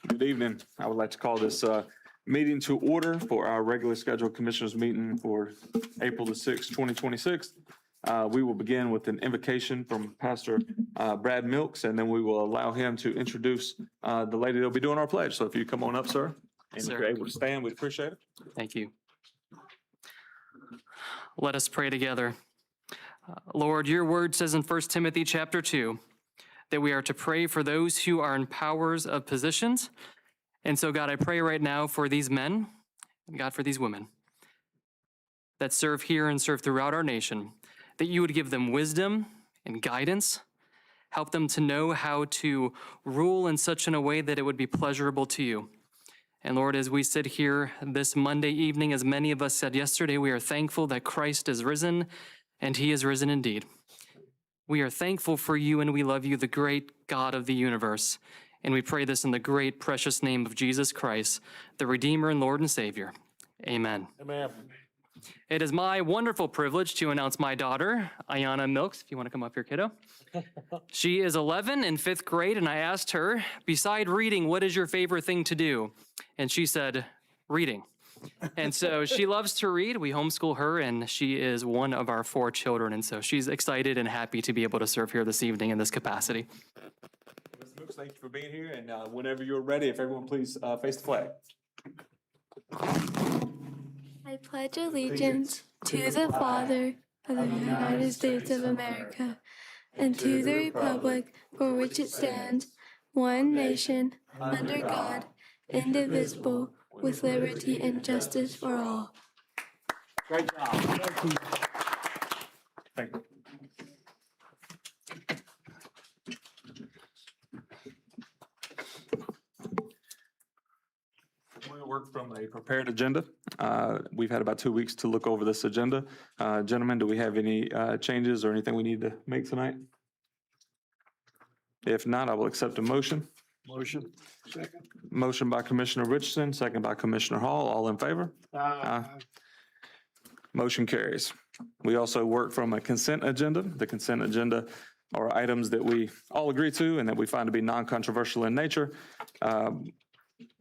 Good evening. I would like to call this meeting to order for our regularly scheduled commissioners meeting for April the 6th, 2026. We will begin with an invocation from Pastor Brad Milks, and then we will allow him to introduce the lady that'll be doing our pledge. So if you come on up, sir, and if you're able to stand, we'd appreciate it. Thank you. Let us pray together. Lord, your word says in 1 Timothy chapter 2 that we are to pray for those who are in powers of positions. And so, God, I pray right now for these men, and God, for these women that serve here and serve throughout our nation, that you would give them wisdom and guidance, help them to know how to rule in such a way that it would be pleasurable to you. And Lord, as we sit here this Monday evening, as many of us said yesterday, we are thankful that Christ is risen, and he is risen indeed. We are thankful for you, and we love you, the great God of the universe. And we pray this in the great, precious name of Jesus Christ, the Redeemer and Lord and Savior. Amen. Amen. It is my wonderful privilege to announce my daughter, Ayana Milks, if you want to come up here, kiddo. She is 11 in 5th grade, and I asked her, beside reading, what is your favorite thing to do? And she said, reading. And so she loves to read. We homeschool her, and she is one of our 4 children. And so she's excited and happy to be able to serve here this evening in this capacity. Ms. Milks, thank you for being here. And whenever you're ready, if everyone please face the flag. I pledge allegiance to the flag of the United States of America and to the republic for which it stands, one nation, under God, indivisible, with liberty and justice for all. Great job. Thank you. We'll work from a prepared agenda. We've had about 2 weeks to look over this agenda. Gentlemen, do we have any changes or anything we need to make tonight? If not, I will accept a motion. Motion. Second. Motion by Commissioner Richardson, second by Commissioner Hall. All in favor? Aye. Motion carries. We also work from a consent agenda. The consent agenda are items that we all agree to and that we find to be non-controversial in nature.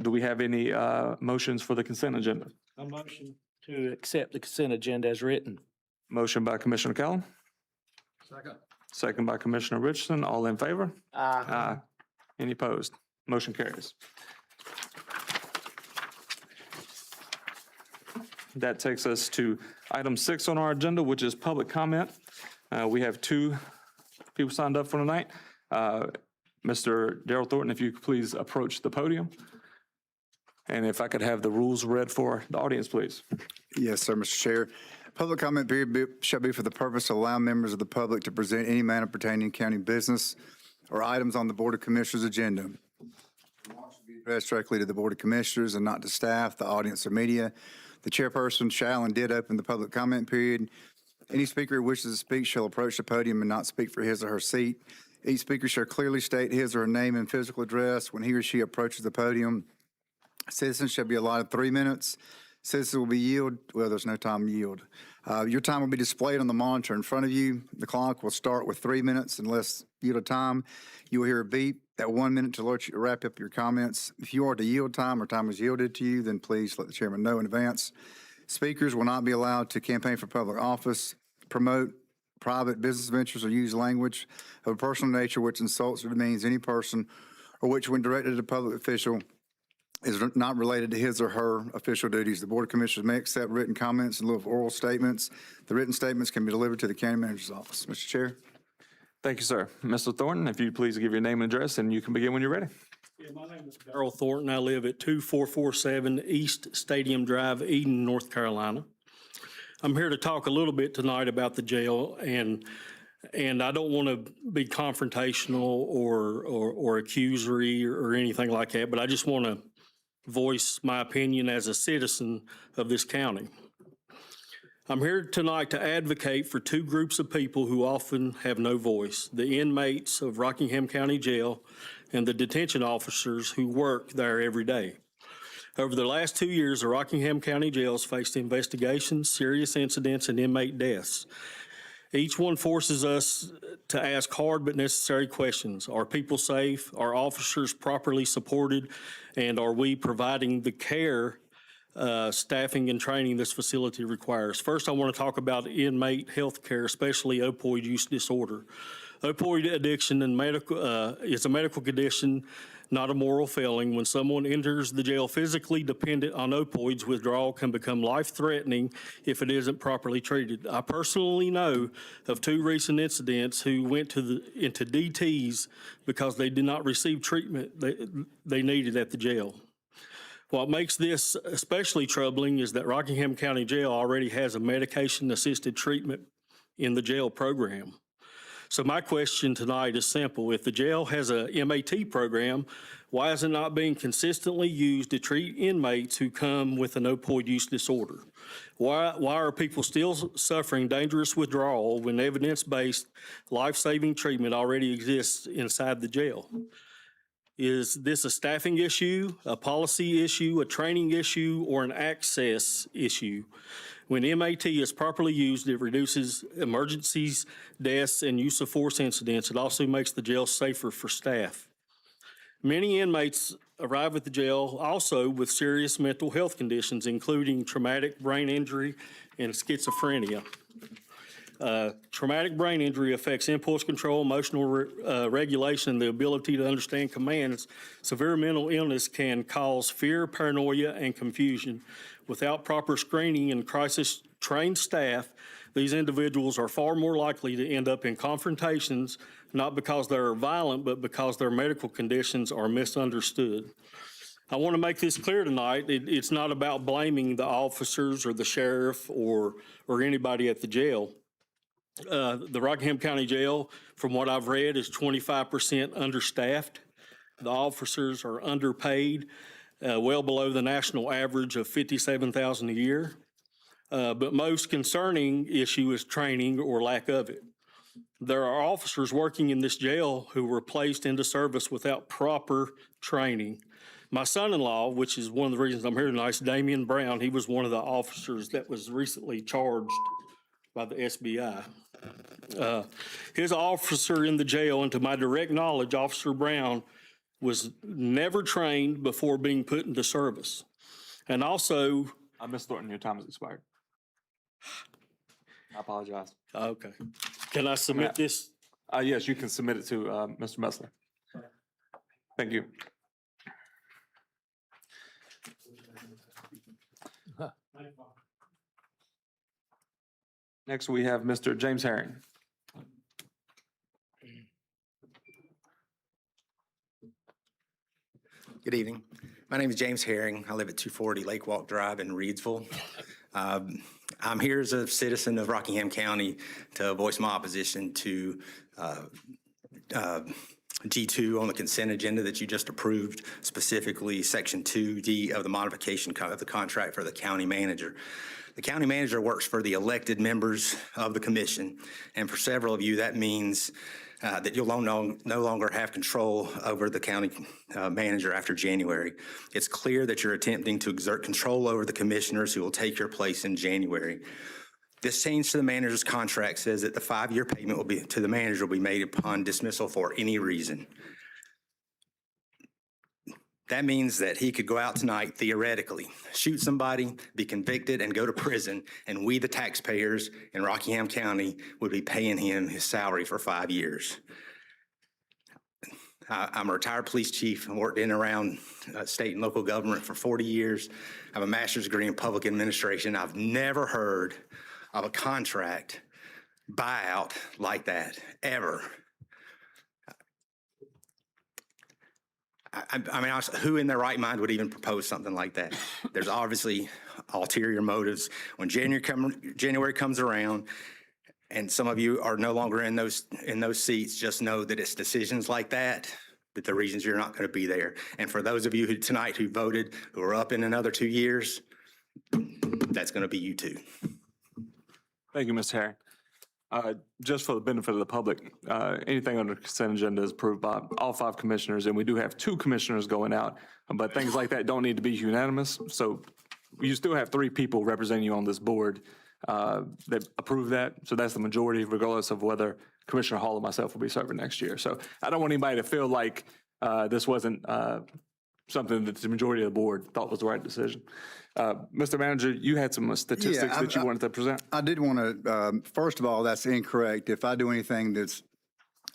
Do we have any motions for the consent agenda? A motion to accept the consent agenda as written. Motion by Commissioner Callan, Second. second by Commissioner Richardson. All in favor? Aye. Any opposed? Motion carries. That takes us to item 6 on our agenda, which is public comment. We have 2 people signed up for tonight. Mr. Darrell Thornton, if you could please approach the podium. And if I could have the rules read for the audience, please. Yes, sir, Mr. Chair. Public comment period shall be for the purpose to allow members of the public to present any matter pertaining to county business or items on the Board of Commissioners agenda. Remarks should be addressed directly to the Board of Commissioners and not to staff, the audience, or media. The chairperson shall and did open the public comment period. Any speaker who wishes to speak shall approach the podium and not speak for his or her seat. Each speaker shall clearly state his or her name and physical address when he or she approaches the podium. Citizens shall be allotted 3 minutes. Citizens will be yielded. Well, there's no time to yield. Your time will be displayed on the monitor in front of you. The clock will start with 3 minutes unless yielded time. You will hear a beep at 1 minute to alert you to wrap up your comments. If you are to yield time or time is yielded to you, then please let the chairman know in advance. Speakers will not be allowed to campaign for public office, promote private business ventures, or use language of a personal nature which insults or demeans any person, or which, when directed at a public official, is not related to his or her official duties. The Board of Commissioners may accept written comments in lieu of oral statements. The written statements can be delivered to the county manager's office. Mr. Chair. Thank you, sir. Mr. Thornton, if you'd please give your name and address, and you can begin when you're ready. Yeah, my name is Darrell Thornton. I live at 2447 East Stadium Drive, Eden, North Carolina. I'm here to talk a little bit tonight about the jail, and I don't want to be confrontational or accusory or anything like that, but I just want to voice my opinion as a citizen of this county. I'm here tonight to advocate for 2 groups of people who often have no voice: the inmates of Rockingham County Jail and the detention officers who work there every day. Over the last 2 years, the Rockingham County Jail has faced investigations, serious incidents, and inmate deaths. Each one forces us to ask hard but necessary questions. Are people safe? Are officers properly supported? And are we providing the care, staffing, and training this facility requires? First, I want to talk about inmate health care, especially opioid use disorder. Opioid addiction is a medical condition, not a moral failing. When someone enters the jail physically dependent on opioids, withdrawal can become life-threatening if it isn't properly treated. I personally know of 2 recent incidents who went into DTs because they did not receive treatment they needed at the jail. What makes this especially troubling is that Rockingham County Jail already has a medication-assisted treatment in the jail program. So my question tonight is simple. If the jail has a MAT program, why is it not being consistently used to treat inmates who come with an opioid use disorder? Why are people still suffering dangerous withdrawal when evidence-based life-saving treatment already exists inside the jail? Is this a staffing issue, a policy issue, a training issue, or an access issue? When MAT is properly used, it reduces emergencies, deaths, and use of force incidents. It also makes the jail safer for staff. Many inmates arrive at the jail also with serious mental health conditions, including traumatic brain injury and schizophrenia. Traumatic brain injury affects impulse control, emotional regulation, and the ability to understand commands. Severe mental illness can cause fear, paranoia, and confusion. Without proper screening and crisis-trained staff, these individuals are far more likely to end up in confrontations, not because they're violent, but because their medical conditions are misunderstood. I want to make this clear tonight. It's not about blaming the officers or the sheriff or anybody at the jail. The Rockingham County Jail, from what I've read, is 25% understaffed. The officers are underpaid, well below the national average of $57,000 a year. But most concerning issue is training or lack of it. There are officers working in this jail who were placed into service without proper training. My son-in-law, which is one of the reasons I'm here tonight, is Damian Brown. He was one of the officers that was recently charged by the SBI. His officer in the jail, and to my direct knowledge, Officer Brown was never trained before being put into service. And also, Ms. Thornton, your time has expired. I apologize. okay, can I submit this? Yes, you can submit it to Mr. Messler. Thank you. Next, we have Mr. James Herring. Good evening. My name is James Herring. I live at 240 Lake Walk Drive in Reidsville. I'm here as a citizen of Rockingham County to voice my opposition to G2 on the consent agenda that you just approved, specifically Section 2D of the modification of the contract for the county manager. The county manager works for the elected members of the commission, and for several of you, that means that you'll no longer have control over the county manager after January. It's clear that you're attempting to exert control over the commissioners who will take your place in January. This change to the manager's contract says that the 5-year payment to the manager will be made upon dismissal for any reason. That means that he could go out tonight, theoretically, shoot somebody, be convicted, and go to prison, and we, the taxpayers in Rockingham County, would be paying him his salary for 5 years. I'm a retired police chief. I worked in and around state and local government for 40 years. I have a master's degree in public administration. I've never heard of a contract buyout like that, ever. I mean, who in their right mind would even propose something like that? There's obviously ulterior motives. When January comes around, and some of you are no longer in those seats, just know that it's decisions like that the reasons you're not going to be there. And for those of you tonight who voted, who are up in another 2 years, that's going to be you too. Thank you, Mr. Herring. Just for the benefit of the public, anything under consent agenda is approved by all 5 commissioners, and we do have 2 commissioners going out, but things like that don't need to be unanimous. So you still have 3 people representing you on this board. They approved that, so that's the majority regardless of whether Commissioner Hall and myself will be serving next year. So I don't want anybody to feel like this wasn't something that the majority of the board thought was the right decision. Mr. Manager, you had some statistics that you wanted to present. I did want to, first of all, that's incorrect. If I do anything that's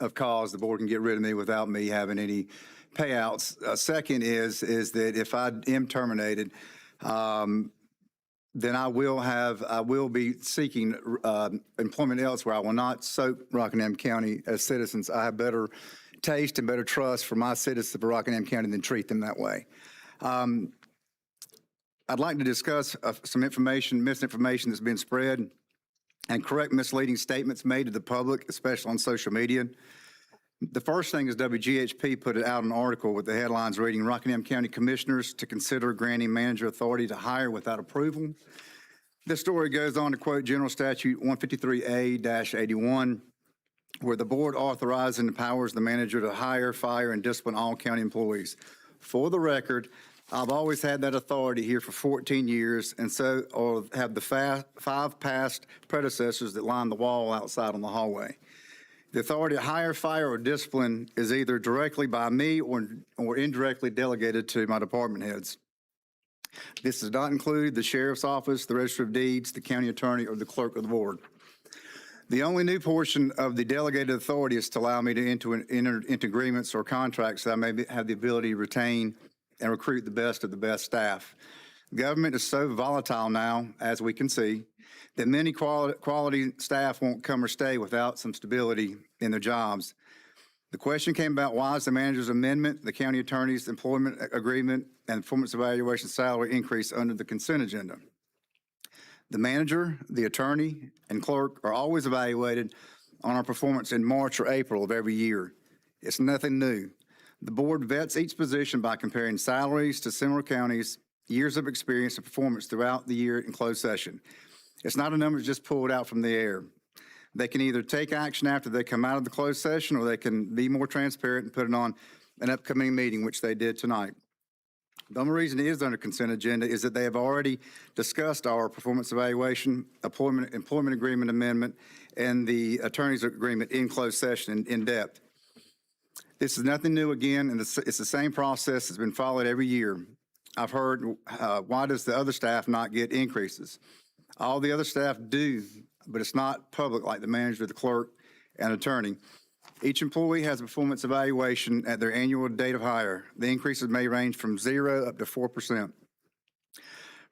of cause, the board can get rid of me without me having any payouts. Second is that if I am terminated, then I will be seeking employment elsewhere. I will not soak Rockingham County as citizens. I have better taste and better trust for my citizens of Rockingham County than treat them that way. I'd like to discuss some misinformation that's been spread and correct misleading statements made to the public, especially on social media. The first thing is WGHP put out an article with the headlines reading, Rockingham County Commissioners to consider granting manager authority to hire without approval. This story goes on to quote General Statute 153A-81, where the board authorizes and empowers the manager to hire, fire, and discipline all county employees. For the record, I've always had that authority here for 14 years, and so have the five past predecessors that line the wall outside on the hallway. The authority to hire, fire, or discipline is either directly by me or indirectly delegated to my department heads. This does not include the sheriff's office, the register of deeds, the county attorney, or the clerk of the board. The only new portion of the delegated authority is to allow me to enter into agreements or contracts so I may have the ability to retain and recruit the best of the best staff. Government is so volatile now, as we can see, that many quality staff won't come or stay without some stability in their jobs. The question came about, why is the manager's amendment, the county attorney's employment agreement, and performance evaluation salary increase under the consent agenda? The manager, the attorney, and clerk are always evaluated on our performance in March or April of every year. It's nothing new. The board vets each position by comparing salaries to similar counties, years of experience, and performance throughout the year in closed session. It's not a number just pulled out from the air. They can either take action after they come out of the closed session, or they can be more transparent and put it on an upcoming meeting, which they did tonight. The only reason it is under consent agenda is that they have already discussed our performance evaluation, employment agreement amendment, and the attorney's agreement in closed session in depth. This is nothing new again, and it's the same process that's been followed every year. I've heard, why does the other staff not get increases? All the other staff do, but it's not public like the manager, the clerk, and attorney. Each employee has a performance evaluation at their annual date of hire. The increases may range from 0 up to 4%.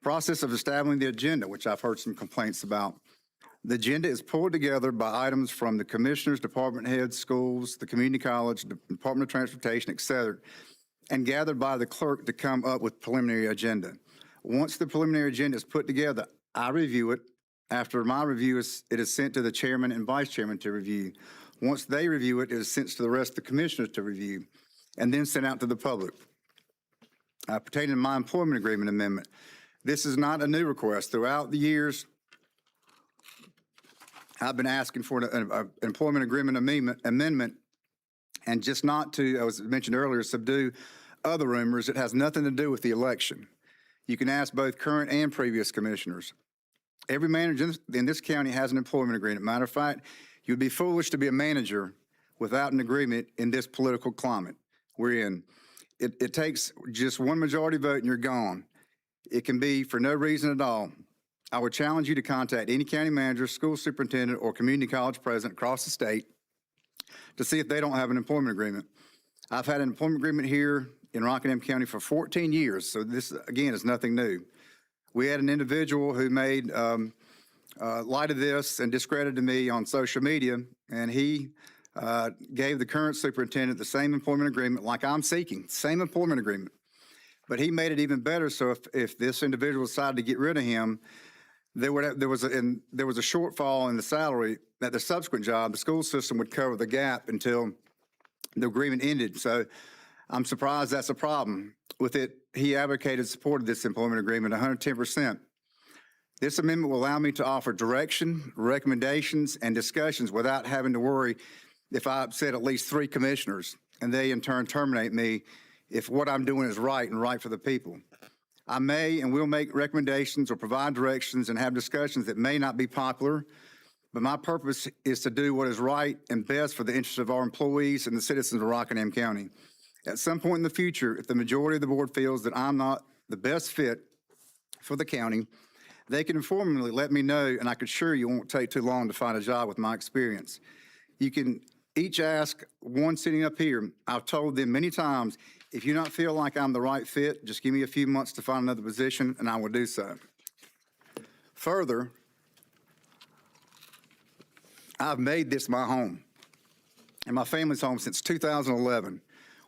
Process of establishing the agenda, which I've heard some complaints about. The agenda is pulled together by items from the commissioners, department heads, schools, the community college, the Department of Transportation, et cetera, and gathered by the clerk to come up with preliminary agenda. Once the preliminary agenda is put together, I review it. After my review, it is sent to the chairman and vice chairman to review. Once they review it, it is sent to the rest of the commissioners to review, and then sent out to the public. Pertaining to my employment agreement amendment, this is not a new request. Throughout the years, I've been asking for an employment agreement amendment, and just not to, as mentioned earlier, subdue other rumors. It has nothing to do with the election. You can ask both current and previous commissioners. Every manager in this county has an employment agreement. Matter of fact, you'd be foolish to be a manager without an agreement in this political climate we're in. It takes just one majority vote and you're gone. It can be for no reason at all. I would challenge you to contact any county manager, school superintendent, or community college president across the state to see if they don't have an employment agreement. I've had an employment agreement here in Rockingham County for 14 years, so this, again, is nothing new. We had an individual who made light of this and discredited me on social media, and he gave the current superintendent the same employment agreement like I'm seeking, same employment agreement. But he made it even better, so if this individual decided to get rid of him, there was a shortfall in the salary at the subsequent job. The school system would cover the gap until the agreement ended. So I'm surprised that's a problem. With it, he advocated, supported this employment agreement 110%. This amendment will allow me to offer direction, recommendations, and discussions without having to worry if I upset at least 3 commissioners and they in turn terminate me if what I'm doing is right and right for the people. I may and will make recommendations or provide directions and have discussions that may not be popular, but my purpose is to do what is right and best for the interests of our employees and the citizens of Rockingham County. At some point in the future, if the majority of the board feels that I'm not the best fit for the county, they can informally let me know, and I can assure you it won't take too long to find a job with my experience. You can each ask one sitting up here. I've told them many times, if you not feel like I'm the right fit, just give me a few months to find another position, and I will do so. Further, I've made this my home and my family's home since 2011.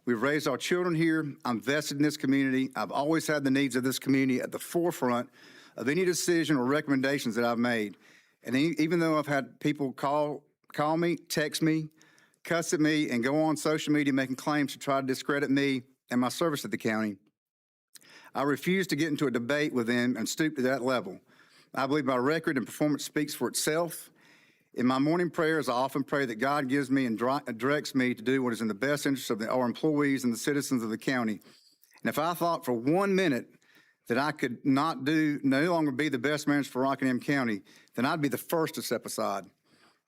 We've raised our children here. I'm vested in this community. I've always had the needs of this community at the forefront of any decision or recommendations that I've made. And even though I've had people call me, text me, cuss at me, and go on social media making claims to try to discredit me and my service to the county, I refuse to get into a debate with them and stoop to that level. I believe my record and performance speaks for itself. In my morning prayers, I often pray that God gives me and directs me to do what is in the best interest of our employees and the citizens of the county. And if I thought for 1 minute that I could no longer be the best manager for Rockingham County, then I'd be the first to step aside.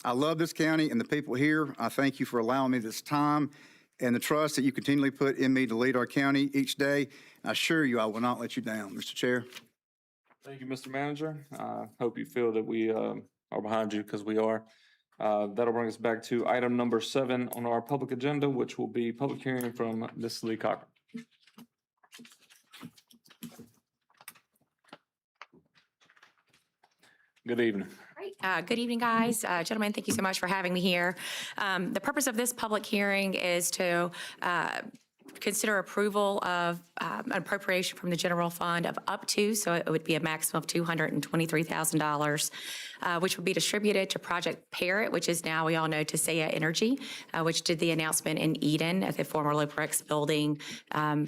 I love this county and the people here. I thank you for allowing me this time and the trust that you continually put in me to lead our county each day. I assure you I will not let you down. Mr. Chair. Thank you, Mr. Manager. Hope you feel that we are behind you, because we are. That'll bring us back to item number 7 on our public agenda, which will be public hearing from Ms. Lee Cochran. Good evening. Great. Good evening, guys. Gentlemen, thank you so much for having me here. The purpose of this public hearing is to consider approval of an appropriation from the general fund of up to, so it would be a maximum of $223,000, which would be distributed to Project Parrot, which is now, we all know, Tasea Energy, which did the announcement in Eden at the former Loprex building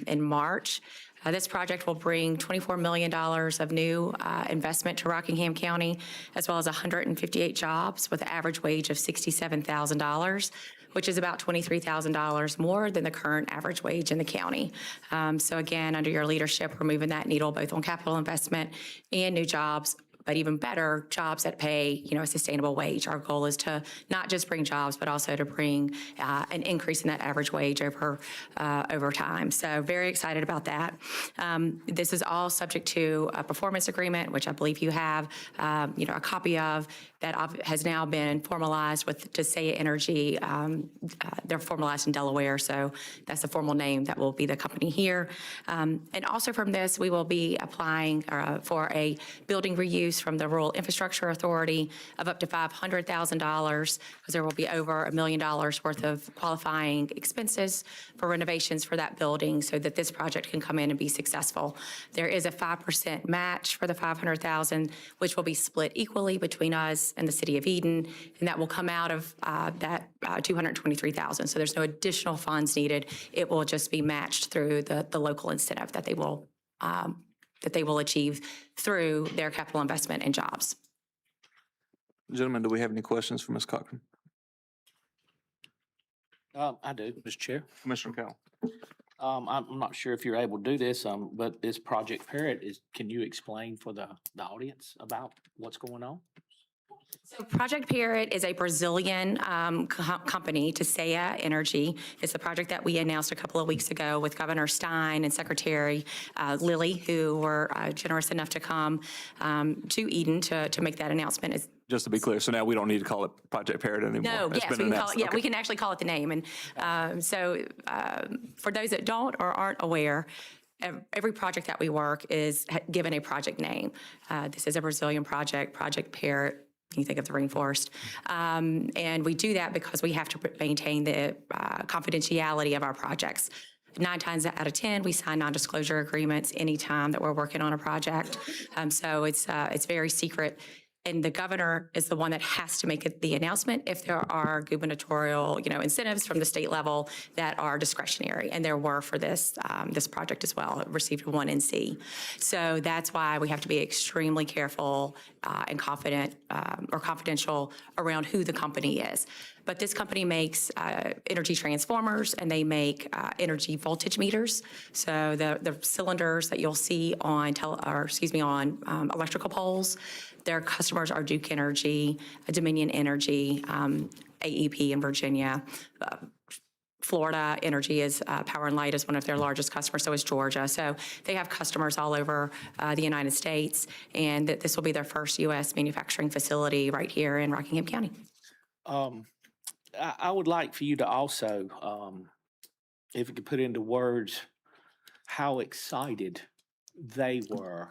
in March. This project will bring $24 million of new investment to Rockingham County, as well as 158 jobs with an average wage of $67,000, which is about $23,000 more than the current average wage in the county. So again, under your leadership, we're moving that needle both on capital investment and new jobs, but even better, jobs that pay, a sustainable wage. Our goal is to not just bring jobs, but also to bring an increase in that average wage over time. So very excited about that. This is all subject to a performance agreement, which I believe you have, a copy of, that has now been formalized with Tasea Energy. They're formalized in Delaware, so that's the formal name that will be the company here. And also from this, we will be applying for a building reuse from the Rural Infrastructure Authority of up to $500,000, because there will be over $1 million worth of qualifying expenses for renovations for that building, so that this project can come in and be successful. There is a 5% match for the $500,000, which will be split equally between us and the City of Eden, and that will come out of that $223,000. So there's no additional funds needed. It will just be matched through the local incentive that they will achieve through their capital investment and jobs. Gentlemen, do we have any questions for Ms. Cochran? I do, Mr. Chair. Commissioner Cowell? I'm not sure if you're able to do this, but this Project Parrot can you explain for the audience about what's going on? So Project Parrot is a Brazilian company, Tasea Energy. It's the project that we announced a couple of weeks ago with Governor Stein and Secretary Lilly, who were generous enough to come to Eden to make that announcement. Just to be clear, so now we don't need to call it Project Parrot anymore. No, It's yes, been we can announced. call it, Okay. we can actually call it the name. And for those that don't or aren't aware, every project that we work is given a project name. This is a Brazilian project, Project Parrot. You think of the rainforest. And we do that because we have to maintain the confidentiality of our projects. 9 times out of 10, we sign non-disclosure agreements anytime that we're working on a project. So it's very secret. And the governor is the one that has to make the announcement if there are gubernatorial, incentives from the state level that are discretionary. And there were for this project as well. It received a 1 NC. So that's why we have to be extremely careful and confident or confidential around who the company is. But this company makes energy transformers, and they make energy voltage meters. So the cylinders that you'll see on electrical poles, their customers are Duke Energy, Dominion Energy, AEP in Virginia. Florida Energy is Power and Light is one of their largest customers, so is Georgia. So they have customers all over the United States, and this will be their first U.S. manufacturing facility right here in Rockingham County. I would like for you to also, if you could put into words, how excited they were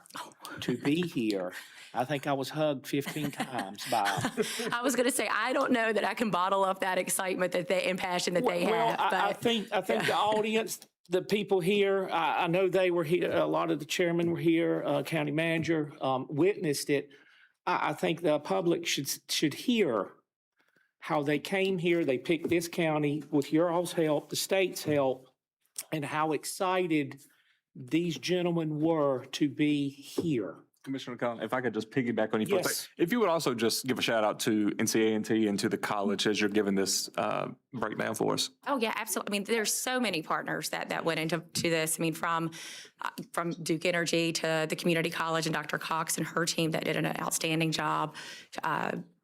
to be here. I think I was hugged 15 times by. I was going to say, I don't know that I can bottle up that excitement and passion that they Well, have. I think the audience, the people here, I know they were here. A lot of the chairmen were here. County manager witnessed it. I think the public should hear how they came here. They picked this county with your all's help, the state's help, and how excited these gentlemen were to be here. Commissioner Collins, if I could just piggyback on you for a Yes. second. If you would also just give a shout out to NCA&T and to the college as you're giving this breakdown for us. Oh, yeah, absolutely. I mean, there's so many partners that went into this. I mean, from Duke Energy to the community college and Dr. Cox and her team that did an outstanding job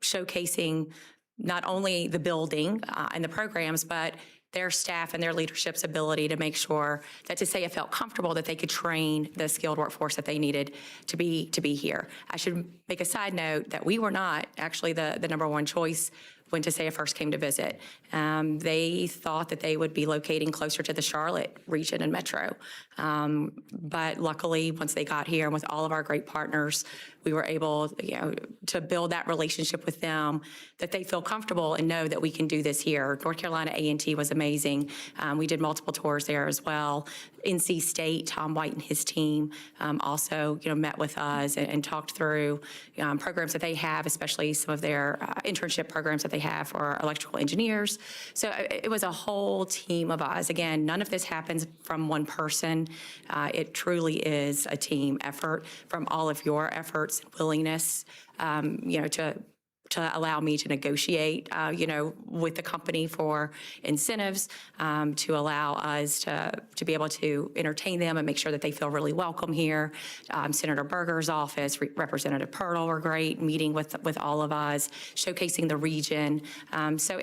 showcasing not only the building and the programs, but their staff and their leadership's ability to make sure that TSEA felt comfortable that they could train the skilled workforce that they needed to be here. I should make a side note that we were not actually the number one choice when TSEA first came to visit. They thought that they would be locating closer to the Charlotte region and metro. But luckily, once they got here and with all of our great partners, we were able, to build that relationship with them, that they feel comfortable and know that we can do this here. North Carolina A&T was amazing. We did multiple tours there as well. NC State, Tom White and his team also, met with us and talked through programs that they have, especially some of their internship programs that they have for electrical engineers. So it was a whole team of us. Again, none of this happens from one person. It truly is a team effort from all of your efforts and willingness, to allow me to negotiate, with the company for incentives, to allow us to be able to entertain them and make sure that they feel really welcome here. Senator Berger's office, Representative Pirtle were great, meeting with all of us, showcasing the region. So,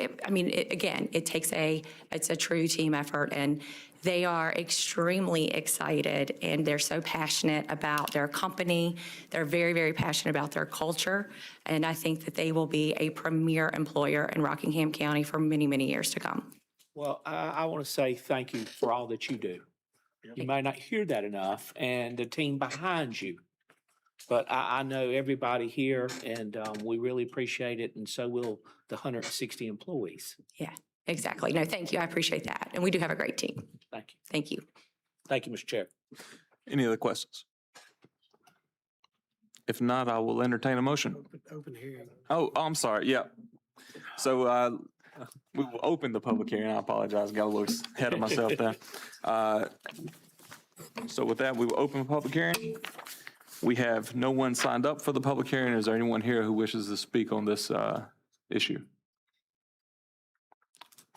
it's a true team effort, and they are extremely excited, and they're so passionate about their company. They're very, very passionate about their culture, and I think that they will be a premier employer in Rockingham County for many, many years to come. Well, I want to say thank you for all that you do. You may not hear that enough, and the team behind you. But I know everybody here, and we really appreciate it, and so will the 160 employees. Yeah, exactly. No, thank you. I appreciate that. And we do have a great team. Thank you. Thank you. Thank you, Mr. Chair. Any other questions? If not, I will entertain a motion. Open hearing. Oh, I'm sorry. Yeah. So we will open the public hearing. I apologize. Got a little ahead of myself there. So with that, we will open the public hearing. We have no one signed up for the public hearing. Is there anyone here who wishes to speak on this issue?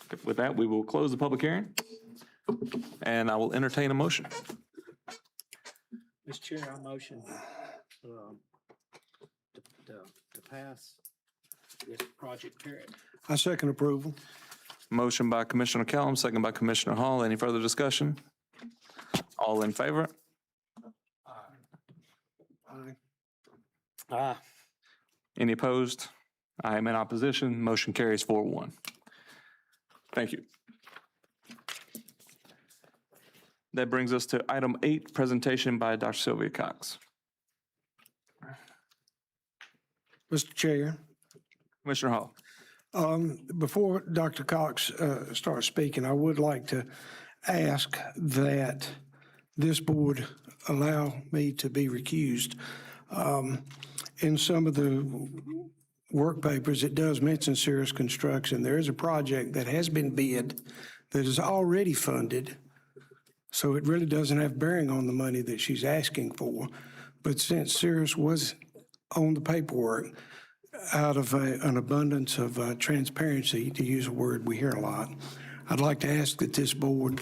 Okay, with that, we will close the public hearing, and I will entertain a motion. Mr. Chair, I motion to pass this project period. I second approval. Motion by Commissioner Kellum, second by Commissioner Hall. Any further discussion? All in favor? Aye. Any opposed? I am in opposition. Motion carries 4-1. Thank you. That brings us to item 8, presentation by Dr. Sylvia Cox. Mr. Chair, Commissioner Hall. before Dr. Cox starts speaking, I would like to ask that this board allow me to be recused. In some of the work papers, it does mention Cirrus Construction. There is a project that has been bid that is already funded, so it really doesn't have bearing on the money that she's asking for. But since Cirrus was on the paperwork, out of an abundance of transparency, to use a word we hear a lot, I'd like to ask that this board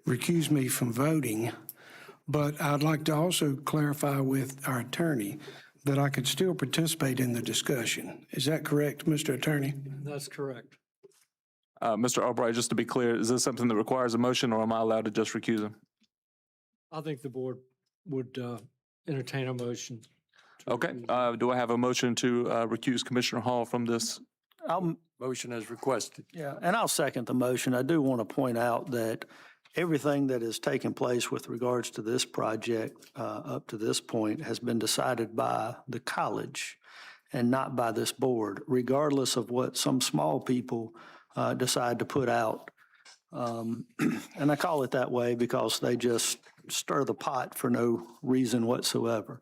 recuse me from voting, but I'd like to also clarify with our attorney that I could still participate in the discussion. Is that correct, Mr. Attorney? That's correct. Mr. Albright, just to be clear, is this something that requires a motion, or am I allowed to just recuse him? I think the board would entertain a motion. to Okay, recuse. do I have a motion to recuse Commissioner Hall from this? Motion as requested. Yeah, and I'll second the motion. I do want to point out that everything that has taken place with regards to this project up to this point has been decided by the college and not by this board, regardless of what some small people decide to put out. And I call it that way because they just stir the pot for no reason whatsoever.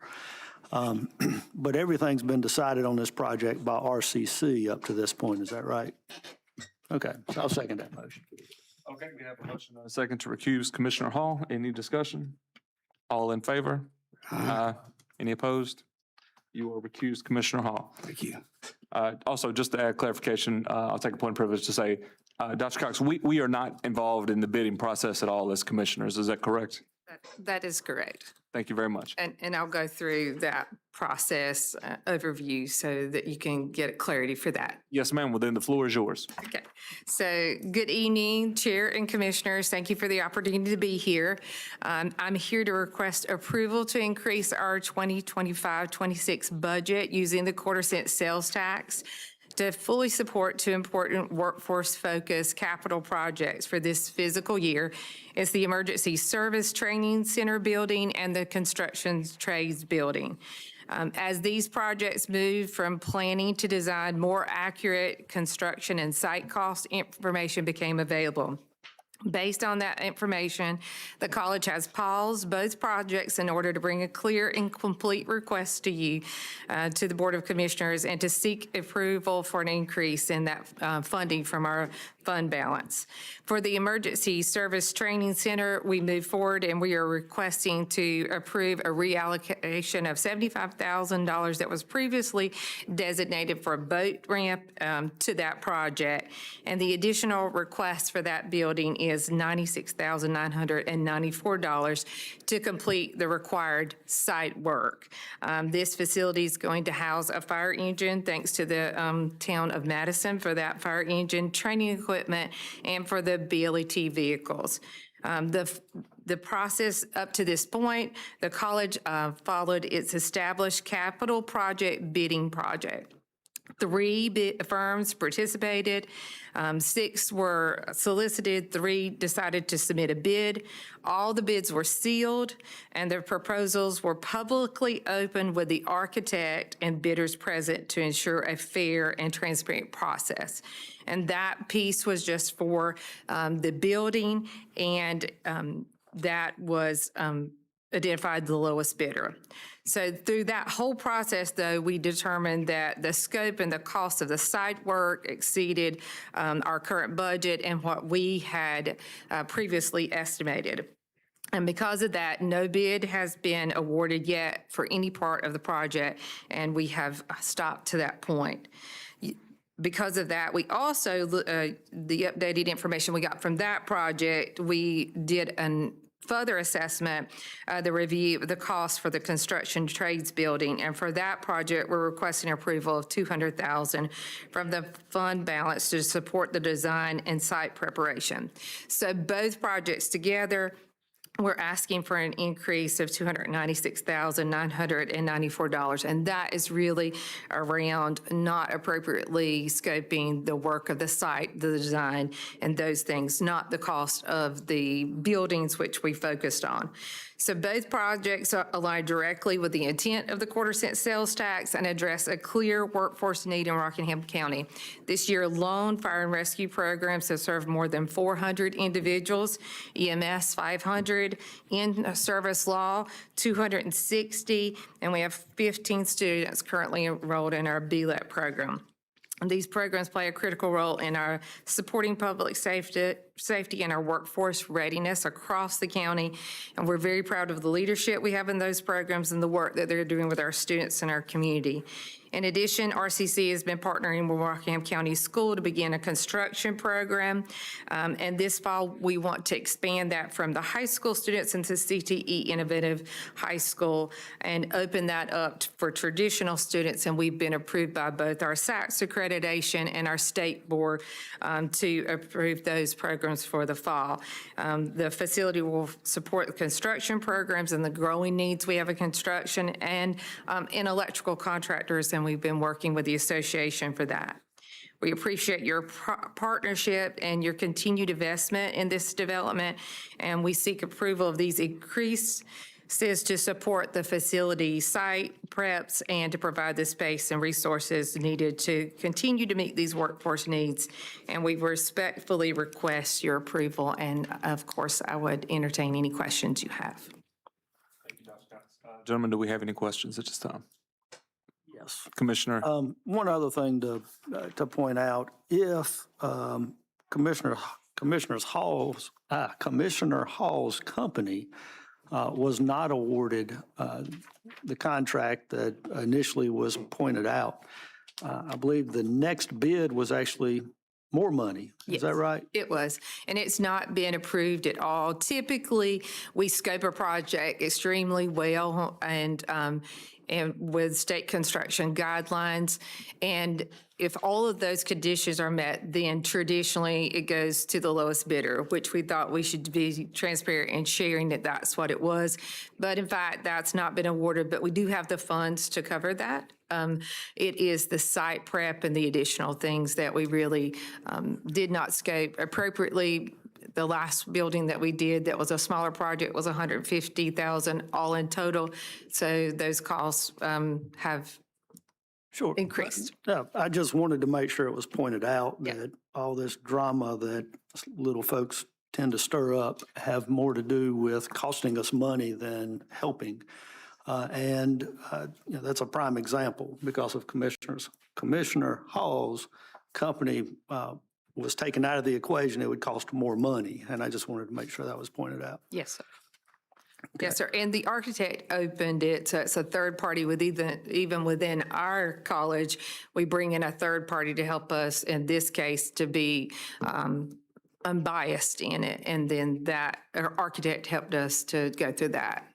But everything's been decided on this project by RCC up to this point. Is that right? Okay, so I'll second that motion. Okay, we have a motion and a second to recuse Commissioner Hall. Any discussion? All in favor? Any opposed? You are recused, Commissioner Hall. Thank you. Also, just to add clarification, I'll take a point of privilege to say, Dr. Cox, we are not involved in the bidding process at all as commissioners. Is that correct? That is correct. Thank you very much. And I'll go through that process overview so that you can get clarity for that. Yes, ma'am. Well, then the floor is yours. Okay. So good evening, Chair and Commissioners. Thank you for the opportunity to be here. I'm here to request approval to increase our 2025-26 budget using the quarter-cent sales tax to fully support two important workforce-focused capital projects for this fiscal year. It's the Emergency Service Training Center building and the Construction Trades building. As these projects move from planning to design, more accurate construction and site cost information became available. Based on that information, the college has paused both projects in order to bring a clear and complete request to you, to the Board of Commissioners, and to seek approval for an increase in that funding from our fund balance. For the Emergency Service Training Center, we move forward and we are requesting to approve a reallocation of $75,000 that was previously designated for a boat ramp to that project. And the additional request for that building is $96,994 to complete the required site work. This facility is going to house a fire engine, thanks to the town of Madison for that fire engine, training equipment, and for the BLET vehicles. The process up to this point, the college followed its established capital project bidding project. 3 firms participated, 6 were solicited, 3 decided to submit a bid. All the bids were sealed, and their proposals were publicly opened with the architect and bidders present to ensure a fair and transparent process. And that piece was just for the building, and that was identified the lowest bidder. So through that whole process, though, we determined that the scope and the cost of the site work exceeded our current budget and what we had previously estimated. And because of that, no bid has been awarded yet for any part of the project, and we have stopped to that point. Because of that, we also, the updated information we got from that project, we did an further assessment, the review of the cost for the construction trades building. And for that project, we're requesting approval of $200,000 from the fund balance to support the design and site preparation. So both projects together, we're asking for an increase of $296,994, and that is really around not appropriately scoping the work of the site, the design, and those things, not the cost of the buildings which we focused on. So both projects align directly with the intent of the quarter-cent sales tax and address a clear workforce need in Rockingham County. This year alone, fire and rescue programs have served more than 400 individuals, EMS 500, in-service law 260, and we have 15 students currently enrolled in our BLET program. And these programs play a critical role in our supporting public safety safety and our workforce readiness across the county. And we're very proud of the leadership we have in those programs and the work that they're doing with our students and our community. In addition, RCC has been partnering with Rockingham County School to begin a construction program. And this fall, we want to expand that from the high school students into CTE Innovative High School and open that up for traditional students. And we've been approved by both our SACS accreditation and our state board to approve those programs for the fall. The facility will support the construction programs and the growing needs we have in construction and in electrical contractors, and we've been working with the association for that. We appreciate your partnership and your continued investment in this development, and we seek approval of these increases to support the facility site preps and to provide the space and resources needed to continue to meet these workforce needs. And we respectfully request your approval, and of course, I would entertain any questions you have. Thank you, Dr. Cox. Gentlemen, do we have any questions at this time? Yes. Commissioner? One other thing to point out, if Commissioner Hall's company was not awarded the contract that initially was pointed out, I believe the next bid was actually more money. Is that right? It was, and it's not been approved at all. Typically, we scope a project extremely well and with state construction guidelines. And if all of those conditions are met, then traditionally it goes to the lowest bidder, which we thought we should be transparent in sharing that that's what it was. But in fact, that's not been awarded, but we do have the funds to cover that. It is the site prep and the additional things that we really did not scope appropriately. The last building that we did that was a smaller project was $150,000 all in total. So those costs have increased. Yeah, I just wanted to make sure it was pointed out that all this drama that little folks tend to stir up have more to do with costing us money than helping. That's a prime example because of Commissioner Hall's company was taken out of the equation, it would cost more money. And I just wanted to make sure that was pointed out. Yes, sir. Okay. Yes, sir. And the architect opened it, so it's a third party with even within our college, we bring in a third party to help us, in this case, to be unbiased in it. And then that architect helped us to go through that.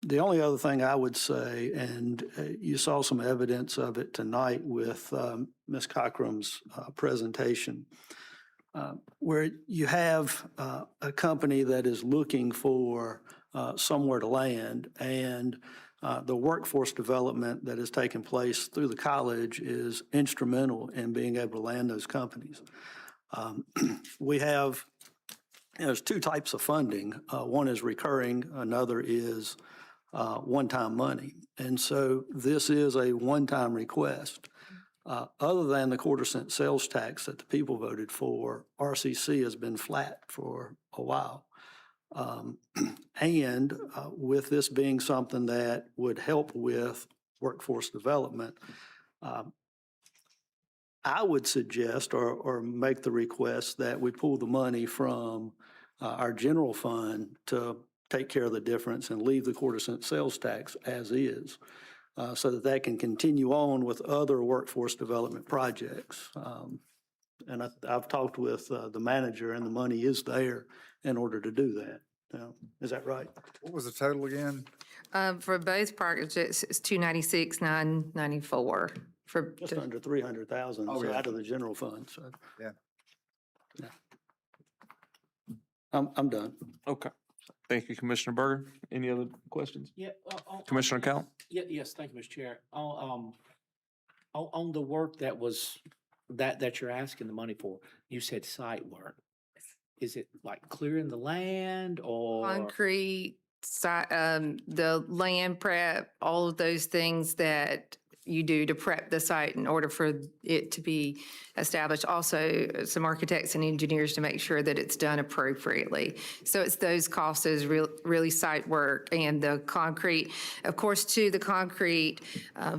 The only other thing I would say, and you saw some evidence of it tonight with Ms. Cockrum's presentation, where you have a company that is looking for somewhere to land, and the workforce development that has taken place through the college is instrumental in being able to land those companies. We have, there's two types of funding. One is recurring, another is one-time money. And so this is a one-time request. Other than the quarter-cent sales tax that the people voted for, RCC has been flat for a while. With this being something that would help with workforce development, I would suggest or make the request that we pull the money from our general fund to take care of the difference and leave the quarter-cent sales tax as is, so that that can continue on with other workforce development projects. And I've talked with the manager, and the money is there in order to do that. Is that right? What was the total again? For both projects, it's $296,994. For Just under 300,000 out of the general fund. So. Yeah. I'm done. Okay. Thank you, Commissioner Berger. Any other questions? Yeah. Commissioner Count? Yes, thank you, Mr. Chair. On the work that you're asking the money for, you said site work. Is it like clearing the land or? Concrete, the land prep, all of those things that you do to prep the site in order for it to be established. Also, some architects and engineers to make sure that it's done appropriately. So it's those costs is really site work, and the concrete, of course, too, the concrete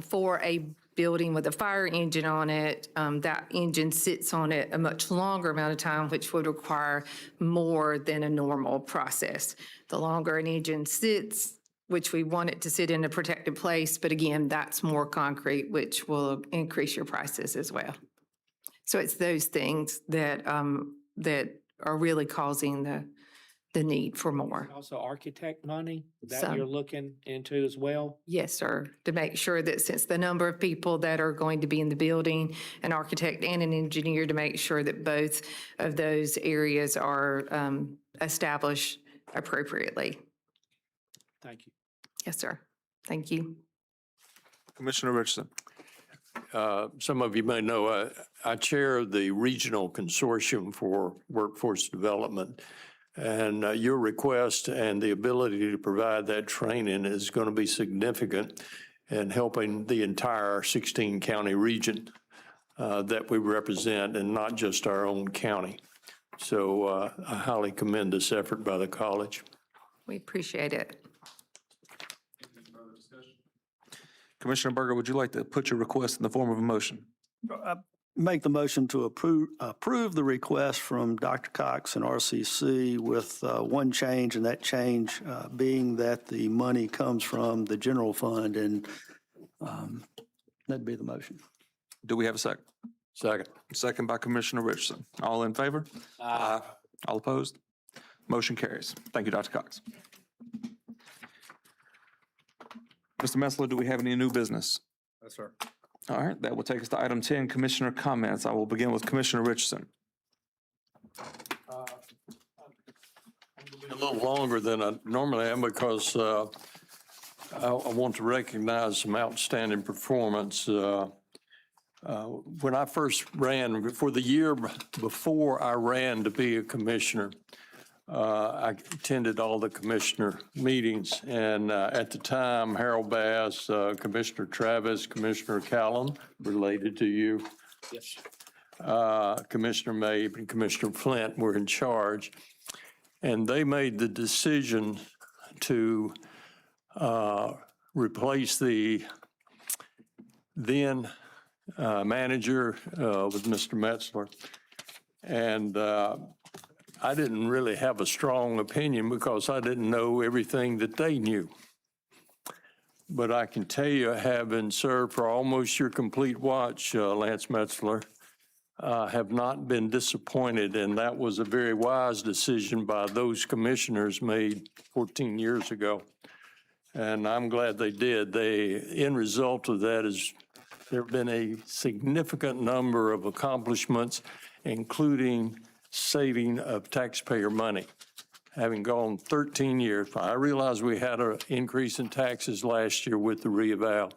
for a building with a fire engine on it, that engine sits on it a much longer amount of time, which would require more than a normal process. The longer an engine sits, which we want it to sit in a protected place, but again, that's more concrete, which will increase your prices as well. So it's those things that, that are really causing the need for more. Also architect money that Some. you're looking into as well? Yes, sir, to make sure that since the number of people that are going to be in the building, an architect and an engineer, to make sure that both of those areas are established appropriately. Thank you. Yes, sir. Thank you. Commissioner Richardson. Some of you may know, I chair the Regional Consortium for Workforce Development. And your request and the ability to provide that training is going to be significant in helping the entire 16-county region that we represent, and not just our own county. So I highly commend this effort by the college. We appreciate it. Commissioner Berger, would you like to put your request in the form of a motion? Make the motion to approve the request from Dr. Cox and RCC with one change, and that change being that the money comes from the general fund, and that'd be the motion. Do we have a second? Second. Second by Commissioner Richardson. All in favor? Aye. All opposed? Motion carries. Thank you, Dr. Cox. Mr. Messler, do we have any new business? Yes, sir. All right, that will take us to item 10, Commissioner comments. I will begin with Commissioner Richardson. A little longer than I normally am because I want to recognize some outstanding performance. When I first ran, for the year before I ran to be a commissioner, I attended all the commissioner meetings, and at the time, Harold Bass, Commissioner Travis, Commissioner Callum, related to you, Yes. Commissioner Mabe, and Commissioner Flint were in charge, and they made the decision to replace the then manager with Mr. Metzler, and I didn't really have a strong opinion because I didn't know everything that they knew. But I can tell you, having served for almost your complete watch, Lance Metzler, have not been disappointed, and that was a very wise decision by those commissioners made 14 years ago. And I'm glad they did. The end result of that is there have been a significant number of accomplishments, including saving of taxpayer money. Having gone 13 years, I realize we had an increase in taxes last year with the reeval,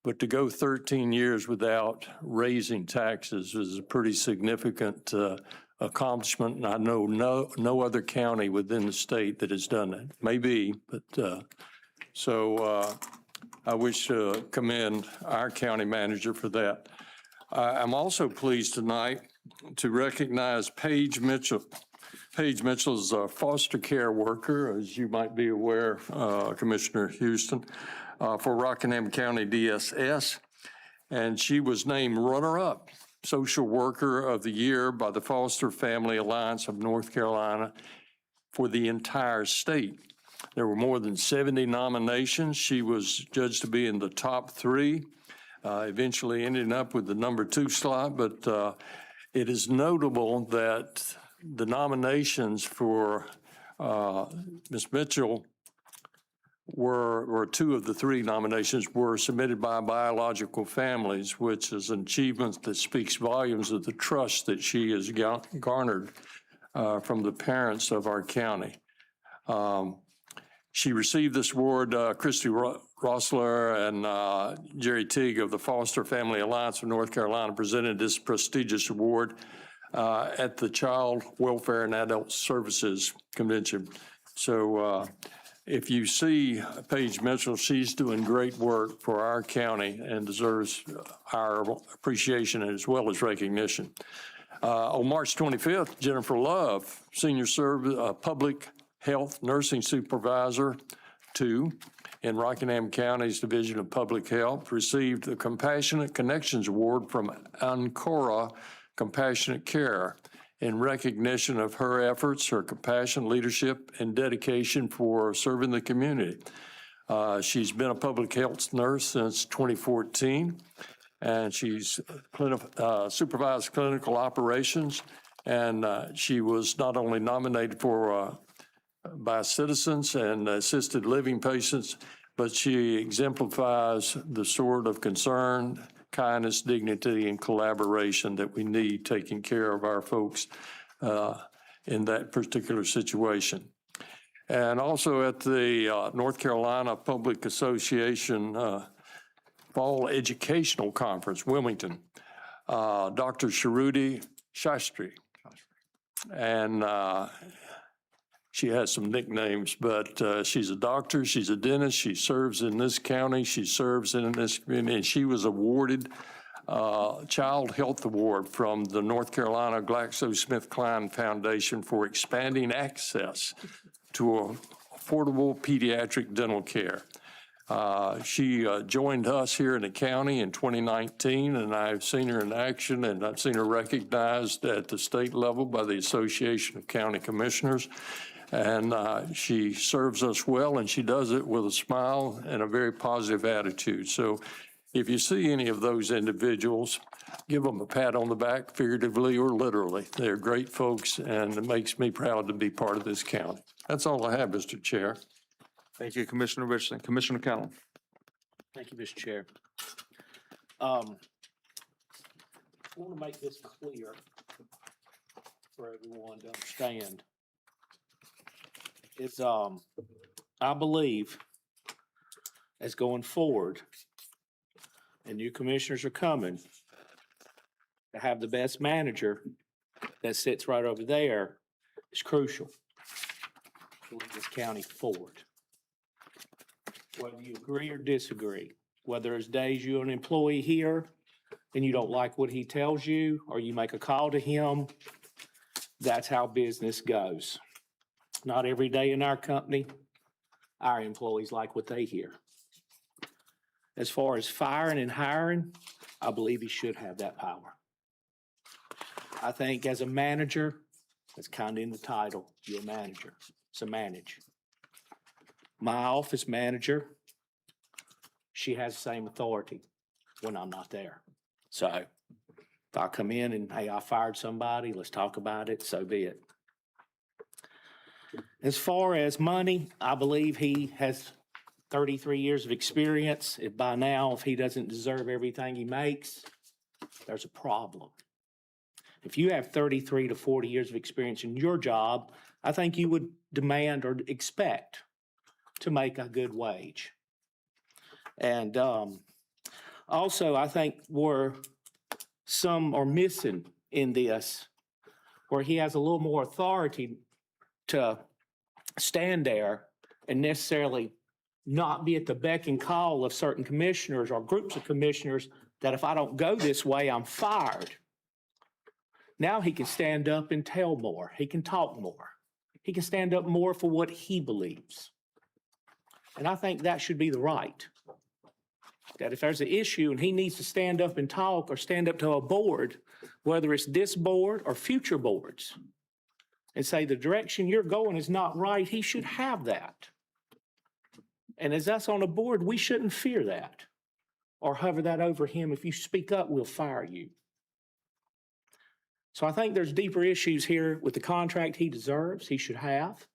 but to go 13 years without raising taxes is a pretty significant accomplishment, and I know no other county within the state that has done that. Maybe, but I wish to commend our county manager for that. I'm also pleased tonight to recognize Paige Mitchell. Paige Mitchell is a foster care worker, as you might be aware, Commissioner Houston, for Rockingham County DSS. And she was named runner-up Social Worker of the Year by the Foster Family Alliance of North Carolina for the entire state. There were more than 70 nominations. She was judged to be in the top 3, eventually ending up with the number 2 slot, but it is notable that the nominations for Ms. Mitchell were 2 of the 3 nominations were submitted by biological families, which is an achievement that speaks volumes of the trust that she has garnered from the parents of our county. She received this award, Christy Rossler and Jerry Teague of the Foster Family Alliance of North Carolina presented this prestigious award at the Child Welfare and Adult Services Convention. So if you see Paige Mitchell, she's doing great work for our county and deserves our appreciation as well as recognition. On March 25th, Jennifer Love, Senior Public Health Nursing Supervisor, 2 in Rockingham County's Division of Public Health received the Compassionate Connections Award from Ancora Compassionate Care in recognition of her efforts, her compassion, leadership, and dedication for serving the community. She's been a public health nurse since 2014, and she's supervised clinical operations, and she was not only nominated for by citizens and assisted living patients, but she exemplifies the sort of concern, kindness, dignity, and collaboration that we need taking care of our folks in that particular situation. And also at the North Carolina Public Association Fall Educational Conference, Wilmington, Dr. Sharuti Shastri. And she has some nicknames, but she's a doctor, she's a dentist, she serves in this county, she serves in this community, and she was awarded Child Health Award from the North Carolina GlaxoSmithKline Foundation for expanding access to affordable pediatric dental care. She joined us here in the county in 2019, and I've seen her in action, and I've seen her recognized at the state level by the Association of County Commissioners. And she serves us well, and she does it with a smile and a very positive attitude. So if you see any of those individuals, give them a pat on the back, figuratively or literally. They're great folks, and it makes me proud to be part of this county. That's all I have, Mr. Chair. Thank you, Commissioner Richardson. Commissioner Callum. Thank you, Mr. Chair. I want to make this clear for everyone to understand. Is I believe as going forward, and new commissioners are coming, to have the best manager that sits right over there is crucial to lead this county forward. Whether you agree or disagree, whether it's days you're an employee here and you don't like what he tells you, or you make a call to him, that's how business goes. Not every day in our company, our employees like what they hear. As far as firing and hiring, I believe he should have that power. I think as a manager, that's kind of in the title, you're a manager, so manage. My office manager, she has the same authority when I'm not there. So if I come in and, hey, I fired somebody, let's talk about it, so be it. As far as money, I believe he has 33 years of experience. If by now, if he doesn't deserve everything he makes, there's a problem. If you have 33 to 40 years of experience in your job, I think you would demand or expect to make a good wage. And also, I think where some are missing in this, where he has a little more authority to stand there and necessarily not be at the beck and call of certain commissioners or groups of commissioners that if I don't go this way, I'm fired. Now he can stand up and tell more. He can talk more. He can stand up more for what he believes. And I think that should be the right. That if there's an issue and he needs to stand up and talk or stand up to a board, whether it's this board or future boards, and say the direction you're going is not right, he should have that. And as us on the board, we shouldn't fear that or hover that over him. If you speak up, we'll fire you. So I think there's deeper issues here with the contract he deserves, he should have.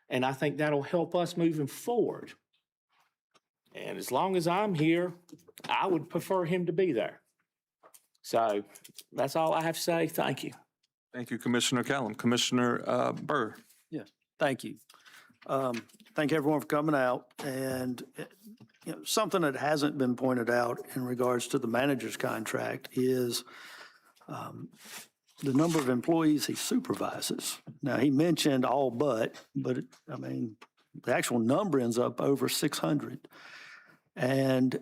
And I think that'll help us moving forward. And as long as I'm here, I would prefer him to be there. So that's all I have to say. Thank you. Thank you, Commissioner Callum. Commissioner Burr. Yes, thank you. Thank everyone for coming out. And something that hasn't been pointed out in regards to the manager's contract is the number of employees he supervises. Now, he mentioned all but I mean, the actual number ends up over 600. And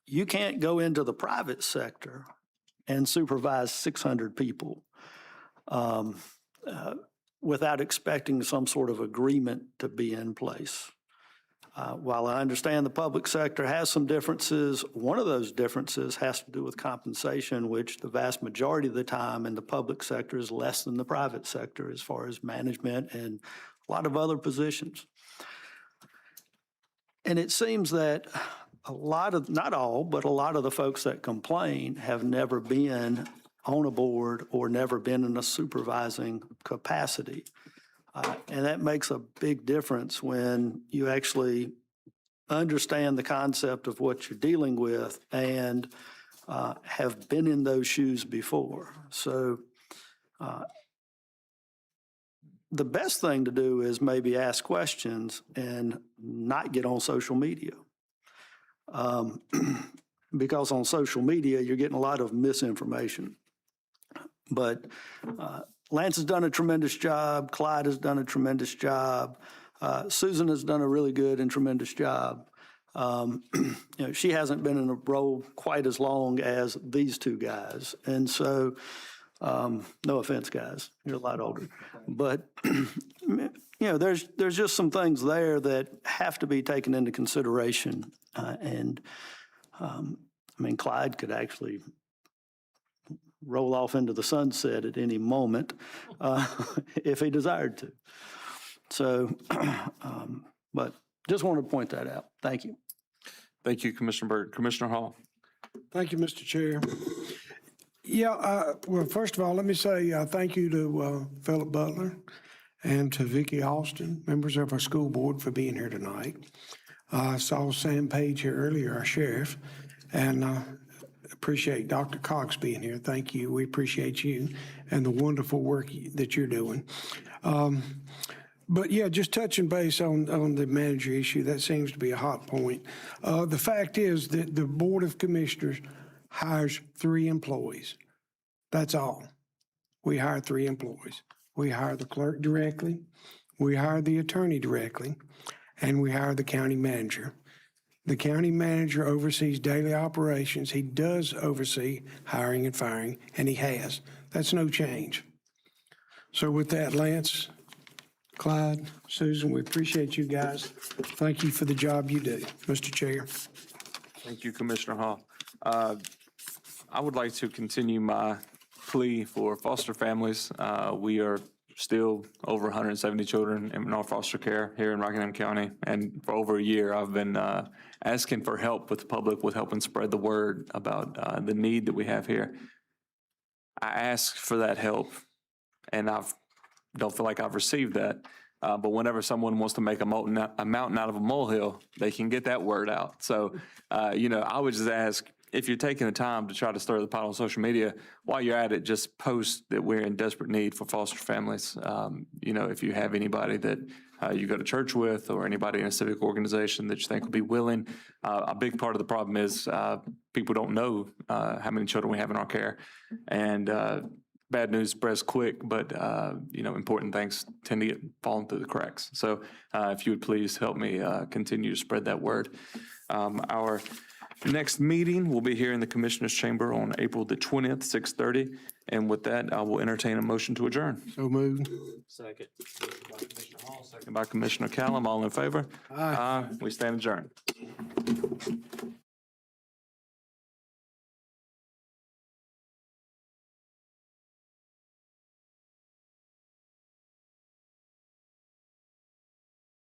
you can't go into the private sector and supervise 600 people without expecting some sort of agreement to be in place. While I understand the public sector has some differences, one of those differences has to do with compensation, which the vast majority of the time in the public sector is less than the private sector as far as management and a lot of other positions. And it seems that a lot of, not all, but a lot of the folks that complain have never been on a board or never been in a supervising capacity. And that makes a big difference when you actually understand the concept of what you're dealing with and have been in those shoes before. So the best thing to do is maybe ask questions and not get on social media. Because on social media, you're getting a lot of misinformation. But Lance has done a tremendous job. Clyde has done a tremendous job. Susan has done a really good and tremendous job. She hasn't been in a role quite as long as these two guys. And so, no offense, guys, you're a lot older. But, there's just some things there that have to be taken into consideration. Clyde could actually roll off into the sunset at any moment if he desired to. So, but just wanted to point that out. Thank you. Thank you, Commissioner Byrd. Commissioner Hall. Thank you, Mr. Chair. Yeah, well, first of all, let me say thank you to Philip Butler and to Vicki Austin, members of our school board, for being here tonight. I saw Sam Page here earlier, our sheriff, and appreciate Dr. Cox being here. Thank you. We appreciate you and the wonderful work that you're doing. But yeah, just touching base on the manager issue, that seems to be a hot point. The fact is that the Board of Commissioners hires 3 employees. That's all. We hire 3 employees. We hire the clerk directly, we hire the attorney directly, and we hire the county manager. The county manager oversees daily operations. He does oversee hiring and firing, and he has. That's no change. So with that, Lance, Clyde, Susan, we appreciate you guys. Thank you for the job you do, Mr. Chair. Thank you, Commissioner Hall. I would like to continue my plea for foster families. We are still over 170 children in our foster care here in Rockingham County. And for over a year, I've been asking for help with the public, with helping spread the word about the need that we have here. I ask for that help, and I don't feel like I've received that. But whenever someone wants to make a mountain out of a molehill, they can get that word out. So, I would just ask, if you're taking the time to try to stir the pot on social media, while you're at it, just post that we're in desperate need for foster families. If you have anybody that you go to church with or anybody in a civic organization that you think would be willing. A big part of the problem is people don't know how many children we have in our care. And bad news spreads quick, but important things tend to get falling through the cracks. So if you would please help me continue to spread that word. Our next meeting will be here in the Commissioner's Chamber on April the 20th, 6:30. And with that, I will entertain a motion to adjourn. So moved. Second. By Commissioner Hall, second by Commissioner Callum. All in favor? Aye. We stand adjourned.